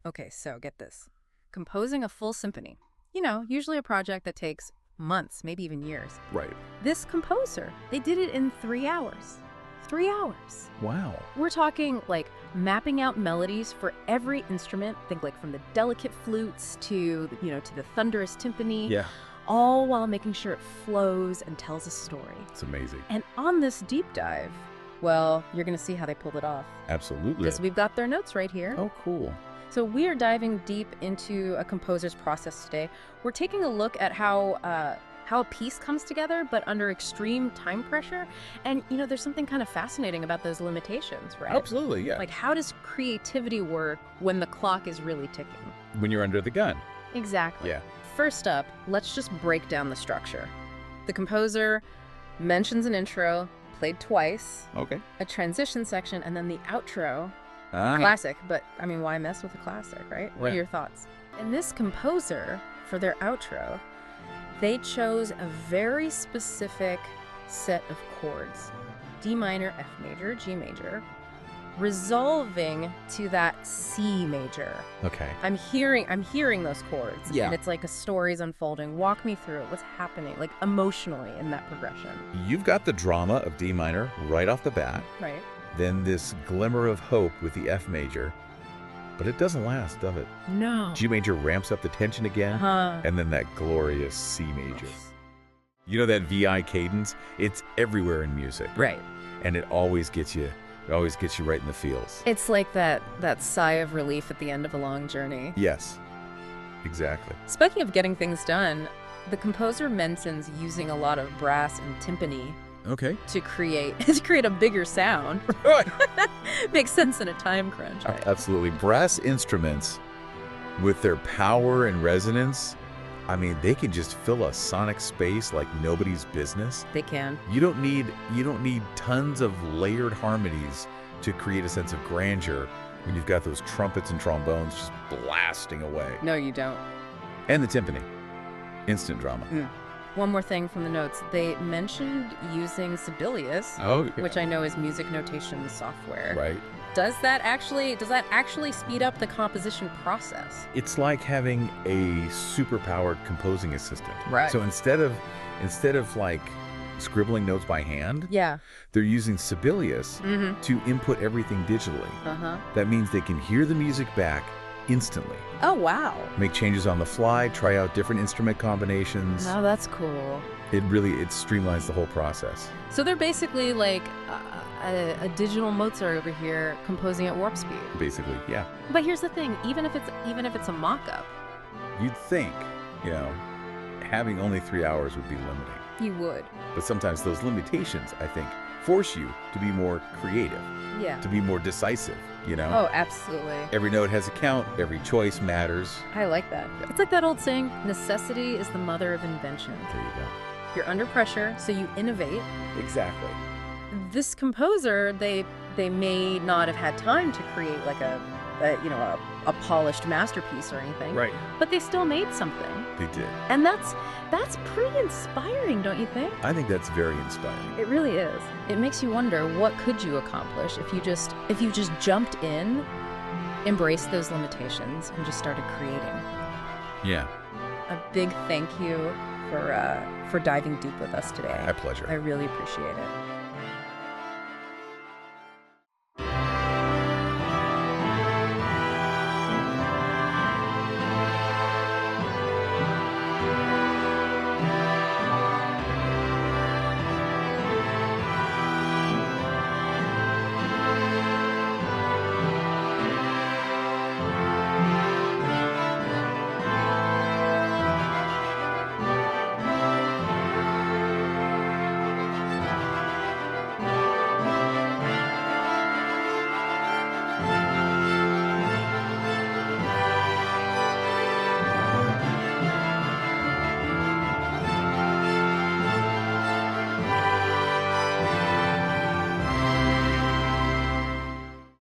Okay, so get this. Composing a full symphony. You know, usually a project that takes months, maybe even years. Right. This composer, they did it in 3 hours. 3 hours. Wow. We're talking like mapping out melodies for every instrument. Think like from the delicate flutes to, to the thunderous timpani. Yeah. All while making sure it flows and tells a story. It's amazing. And on this deep dive, well, you're going to see how they pulled it off. Absolutely. Because we've got their notes right here. Oh, cool. So we are diving deep into a composer's process today. We're taking a look at how a piece comes together, but under extreme time pressure. And, there's something kind of fascinating about those limitations, right? Absolutely, yeah. Like, how does creativity work when the clock is really ticking? When you're under the gun. Exactly. Yeah. First up, let's just break down the structure. The composer mentions an intro, played twice, Okay. a transition section, and then the outro. Ah. Classic, but I mean, why mess with a classic, right? What are Yeah. your thoughts? And this composer, for their outro, they chose a very specific set of chords. D minor, F major, G major, resolving to that C major. Okay. I'm hearing those chords. Yeah. And it's like a story's unfolding. Walk me through it. What's happening, like emotionally in that progression. You've got the drama of D minor right off the bat. Right. Then this glimmer of hope with the F major. But it doesn't last, does it? No. G major ramps up the tension again. Uh-huh. And then that glorious C major. You know that VI cadence? It's everywhere in music. Right. And it always gets you right in the feels. It's like that sigh of relief at the end of a long journey. Yes. Exactly. Speaking of getting things done, the composer mentions using a lot of brass and timpani Okay. to create a bigger sound. Makes sense in a time crunch, right? Absolutely. Brass instruments with their power and resonance, I mean, they can just fill a sonic space like nobody's business. They can. You don't need tons of layered harmonies to create a sense of grandeur when you've got those trumpets and trombones just blasting away. No, you don't. And the timpani. Instant drama. One more thing from the notes. They mentioned using Sibelius, which I know is music notation software. Right. Does that actually speed up the composition process? It's like having a super-powered composing assistant. Right. So instead of like scribbling notes by hand, Yeah. they're using Sibelius Mm-hmm. to input everything digitally. Uh-huh. That means they can hear the music back instantly, Oh, wow. make changes on the fly, try out different instrument combinations. Oh, that's cool. It streamlines the whole process. So they're basically like a digital Mozart over here composing at warp speed. Basically, yeah. But here's the thing, even if it's a mock-up, You'd think, having only 3 hours would be limiting. you would. But sometimes those limitations, I think, force you to be more creative, Yeah. to be more decisive, Oh, absolutely. Every note has a count, every choice matters. I like that. It's like that old saying, necessity is the mother of invention. There you go. You're under pressure, so you innovate. Exactly. This composer, they may not have had time to create like a polished masterpiece or anything. Right. But they still made something. They did. And that's pretty inspiring, don't you think? I think that's very inspiring. It really is. It makes you wonder, what could you accomplish if you just jumped in, embraced those limitations, and just started creating? Yeah. A big thank you for diving deep with us today. My pleasure. I really appreciate it.